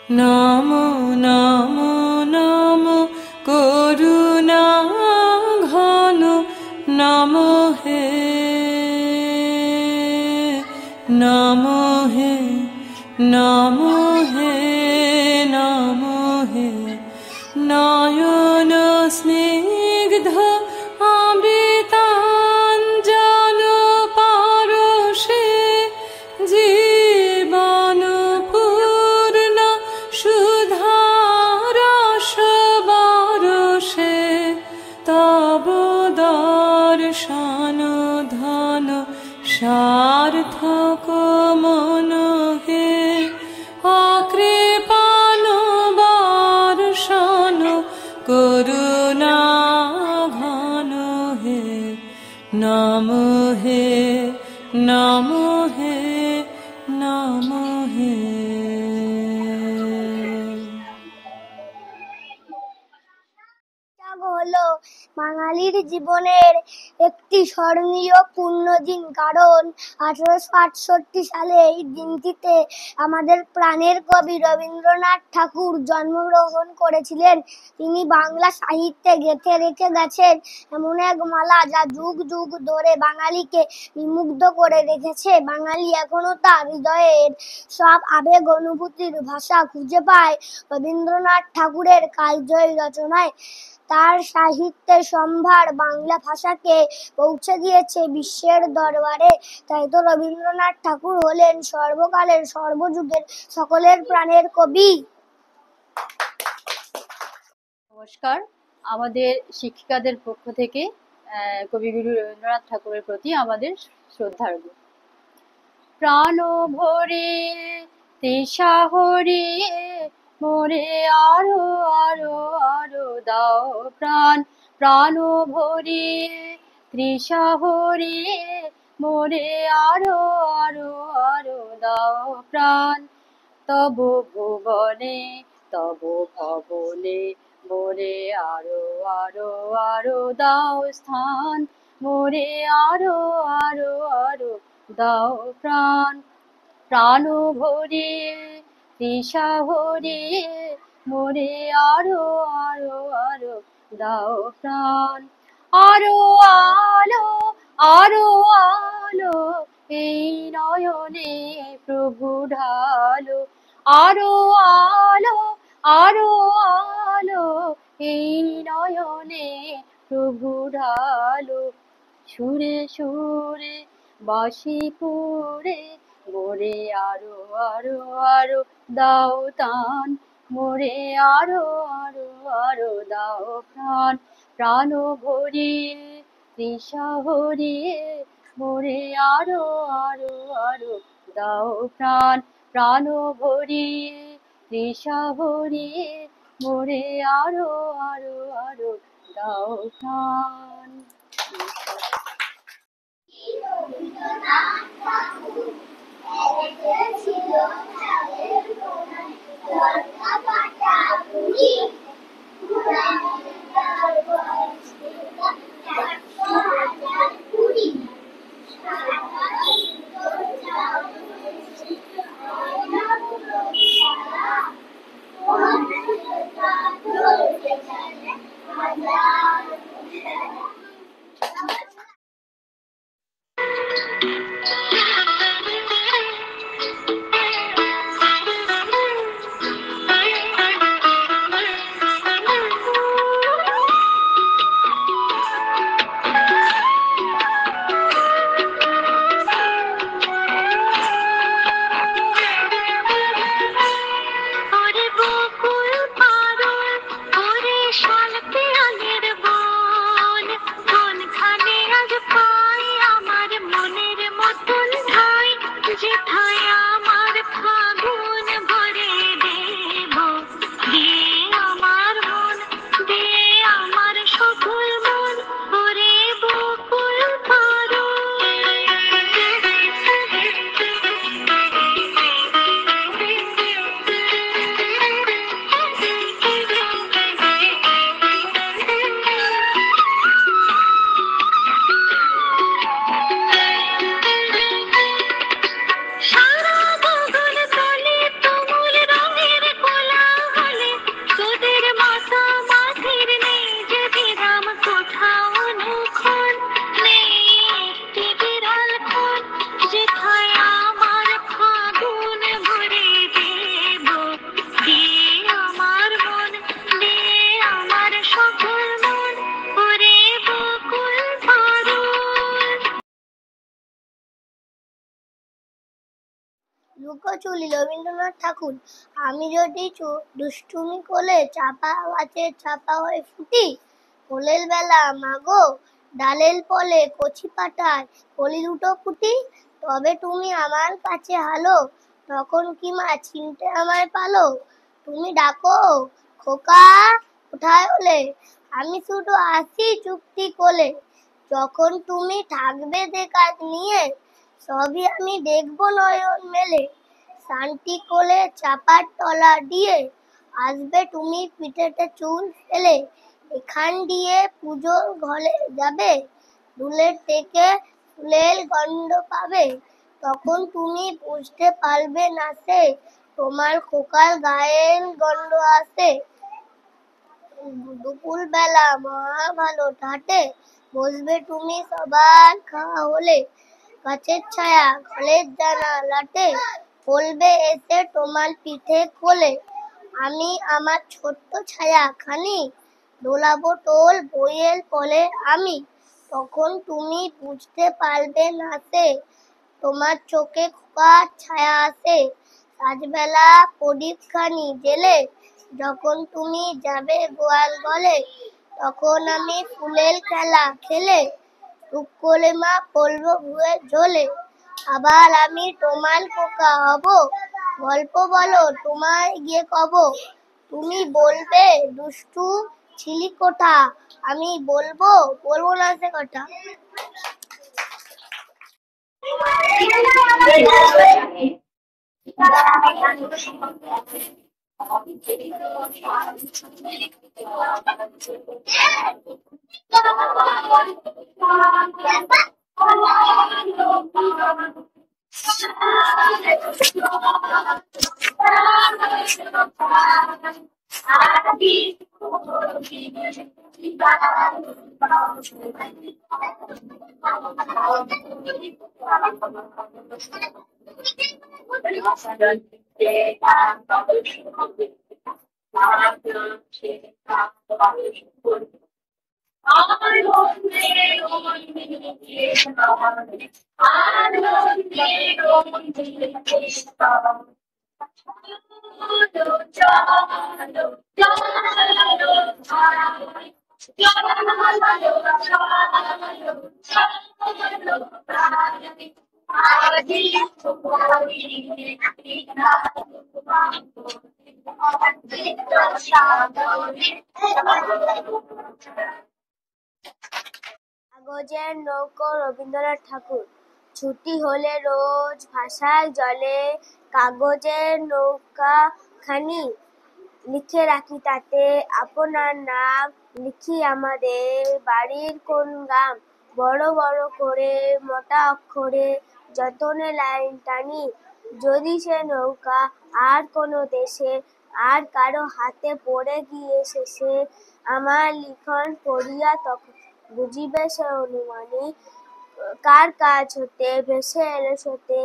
নমো নমো নমো করুণা ঘন নমো হে নমো হে নমো হে নমো হে নয়ন স্নিগ্ধ অমৃতাঞ্জল পরশে জীবন পূর্ণ সুধারস বরষে তব দর্শন ধন সার্থক মন হে অকৃপাণ বর্ষণ করুণা ঘন হে নমো হে নমো হে নমো হে। হলো বাঙালির জীবনের একটি স্মরণীয় পূর্ণদিন, কারণ 1868 সালে এই দিনটিতে আমাদের প্রাণের কবি রবীন্দ্রনাথ ঠাকুর জন্মগ্রহণ করেছিলেন। তিনি বাংলা সাহিত্যে গেঁথে রেখে গেছেন এমন এক মালা যা যুগ যুগ ধরে বাঙালিকে বিমুগ্ধ করে রেখেছে। বাঙালি এখনো তার হৃদয়ের সব আবেগ অনুভূতির ভাষা খুঁজে পায় রবীন্দ্রনাথ ঠাকুরের কালজয়ী রচনায়। তার সাহিত্যের সম্ভার বাংলা ভাষাকে পৌঁছে দিয়েছে বিশ্বের দরবারে। তাই তো রবীন্দ্রনাথ ঠাকুর হলেন সর্বকালের সর্বযুগের সকলের প্রাণের কবি। নমস্কার, আমাদের শিক্ষিকাদের পক্ষ থেকে কবিগুরু রবীন্দ্রনাথ ঠাকুরের প্রতি আমাদের শ্রদ্ধার্ঘ। প্রাণ ভরে তৃষা হরিয়ে মোরে আরো আরো আরো দাও প্রাণ, প্রাণ ভরিয়ে তৃষা হরিয়ে মোরে আরো আরো আরো দাও প্রাণ। তব ভুবনে তব ভবনে মোরে আরো আরো আরো দাও স্থান, মোরে আরো আরো আরো দাও প্রাণ। প্রাণ ভরিয়ে তৃষা হরিয়ে মোরে আরো আরো আরো দাও প্রাণ। আরো আলো আরো আলো এই নয়নে প্রভু ঢালো, আরো আলো আরো আলো এই নয়নে প্রভু ঢালো। সুরে সুরে বাঁশি পুরে মোরে আরো আরো আরো দাও তান, মোরে আরো আরো আরো দাও প্রাণ। প্রাণ ভরিয়ে তৃষা হরিয়ে মোরে আরো আরো আরো দাও প্রাণ। প্রাণ ভরিয়ে তৃষা হরিয়ে মোরে আরো আরো আরো দাও প্রাণ। চুলি রবীন্দ্রনাথ ঠাকুর। আমি যদি দুষ্টুমি কোলে চাপা গাছে চাপা হয়ে ফুটি, কোলের বেলা মাগো ডালের পলে কচি পাতায় কলি দুটো ফুটি, তবে তুমি আমার কাছে হালো, তখন কি মা চিনতে আমায় পালো? তুমি ডাকো খোকা কোথায় হলে, আমি শুধু আসি চুক্তি কোলে, যখন তুমি থাকবে যে কাজ নিয়ে, সবই আমি দেখবো নয়ন মেলে। শান্তি কোলে চাপার তলা দিয়ে আসবে তুমি পিঠেতে চুল ফেলে, এখান দিয়ে পুজোর ঘরে যাবে, দুলের থেকে ফুলের গন্ধ পাবে, তখন তুমি বুঝতে পারবে না সে তোমার খোকার গায়ের গন্ধ আসে। দুপুর বেলা মহা ভালো ঠাটে বসবে তুমি সবার খাওয়া হলে, গাছের ছায়া ঘরের জানালাতে বলবে এসে তোমার পিঠে কোলে, আমি আমার ছোট্ট ছায়া খানি দোলাবো টোল বইয়ের কোলে আমি, তখন তুমি বুঝতে পারবে না সে তোমার চোখে খোকার ছায়া আসে। রাতবেলা প্রদীপ খানি জেলে যখন তুমি যাবে গোয়াল গলে, তখন আমি ফুলের খেলা খেলে টুক করে মা পড়বো ভুয়ে ঝোলে, আবার আমি তোমার খোকা হব, গল্প বলো তোমায় গিয়ে কব, তুমি বলবে দুষ্টু ছিলি কোথা, আমি বলবো না সে কথা। কাগজের নৌকো রবীন্দ্রনাথ ঠাকুর। ছুটি হলে রোজ ভাষায় জলে কাগজের নৌকা খানি, লিখে রাখি তাতে আপনার নাম, লিখি আমাদের বাড়ির কোন গ্রাম, বড় বড় করে মোটা অক্ষরে যতনে লাইন টানি, যদি সে নৌকা আর কোনো দেশে আর কারো হাতে পড়ে গিয়ে শেষে, আমার লিখন পড়িয়া তখন বুঝিবে সে অনুমানী, কার কাজ হতে ভেসে এলো সতে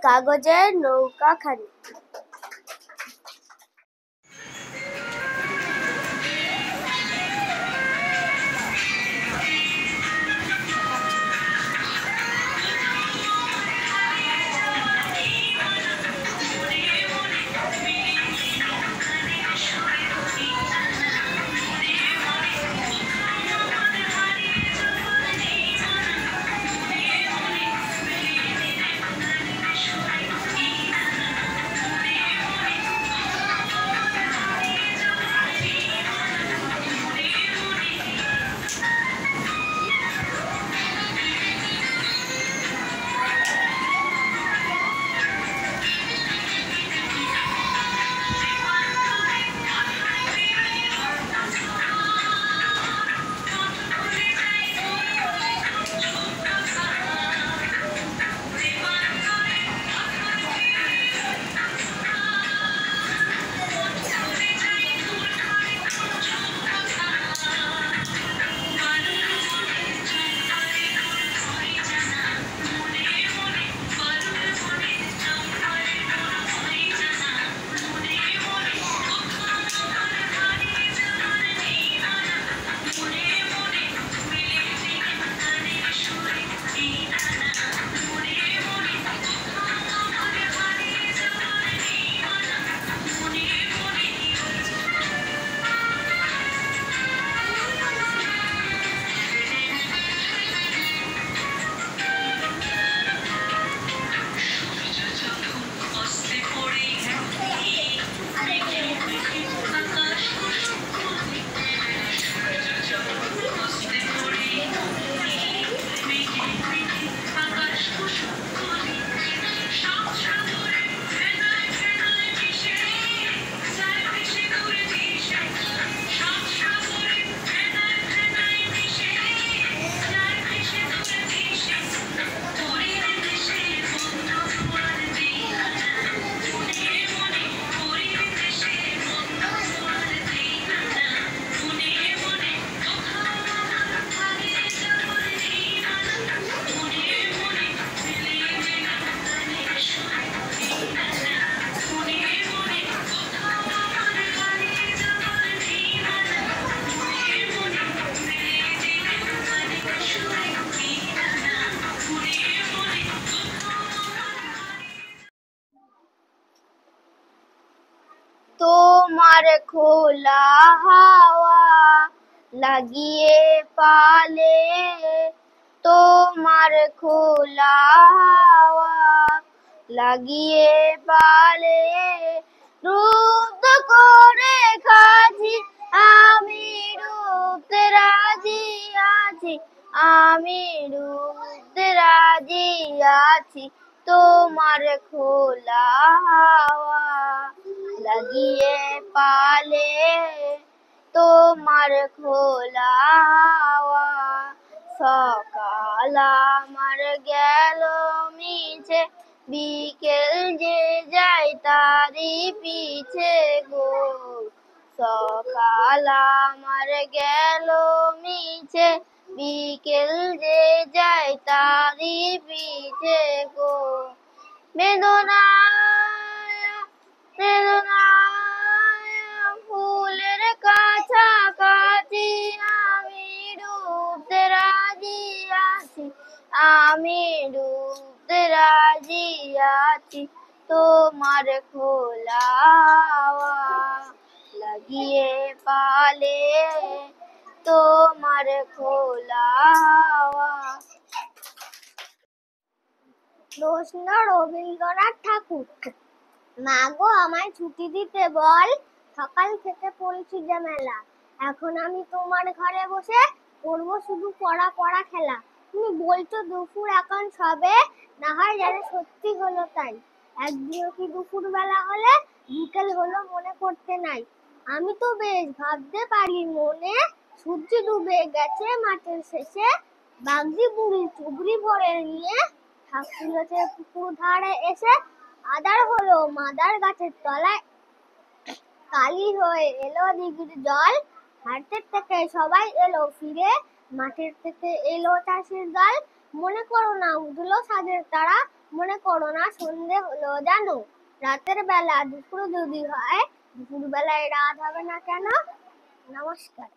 কাগজের নৌকা খানি। তোমার খোলা হাওয়া লাগিয়ে পালে, তোমার খোলা হাওয়া লাগিয়ে পালে, রুদ্ধ করে খাচ্ছি আমি, রুখতে রাজি আছি, আমি রুখতে রাজি আছি। তোমার খোলা হাওয়া লাগিয়ে পালে, তোমার খোলা হাওয়া। সকাল আমার গেল মিছে, বিকেল যে যায় তারি পিছে গো। সকাল আমার গেল মিছে, বিকেল যে যায় তারি পিছে গো। বেদনায় বেদনায় ফুলের কাছাকাছি আমি ডুবতে রাজি আছি, আমি ডুবতে রাজি আছি। তোমার খোলা হাওয়া লাগিয়ে পালে, তোমার খোলা হাওয়া। প্রশ্ন রবীন্দ্রনাথ ঠাকুর। মা গো আমায় ছুটি দিতে বল, সকাল থেকে পড়েছি যে মেলা, এখন আমি তোমার ঘরে বসে করবো শুধু পড়া পড়া খেলা। তুমি বলছো দুপুর এখন সবে, না হয় জানে সত্যি হলো তাই, একদিনও কি দুপুর বেলা হলে বিকেল হলো মনে করতে নাই। আমি তো বেশ ভাবতে পারি মনে, সূর্য ডুবে গেছে মাঠের শেষে, বাগদি বুড়ি চুবড়ি ভরে নিয়ে ঠাকুরগাছে পুকুর ধারে এসে, আদার হলো মাদার গাছের তলায়, কালি হয়ে এলো দিঘির জল, হাটের থেকে সবাই এলো ফিরে, মাঠের থেকে এলো চাষির দল। মনে করো না উঠলো সাজের তারা, মনে করো না সন্ধে হলো জানো, রাতের বেলা দুপুর যদি হয়, দুপুর বেলায় রাত হবে না কেন? নমস্কার।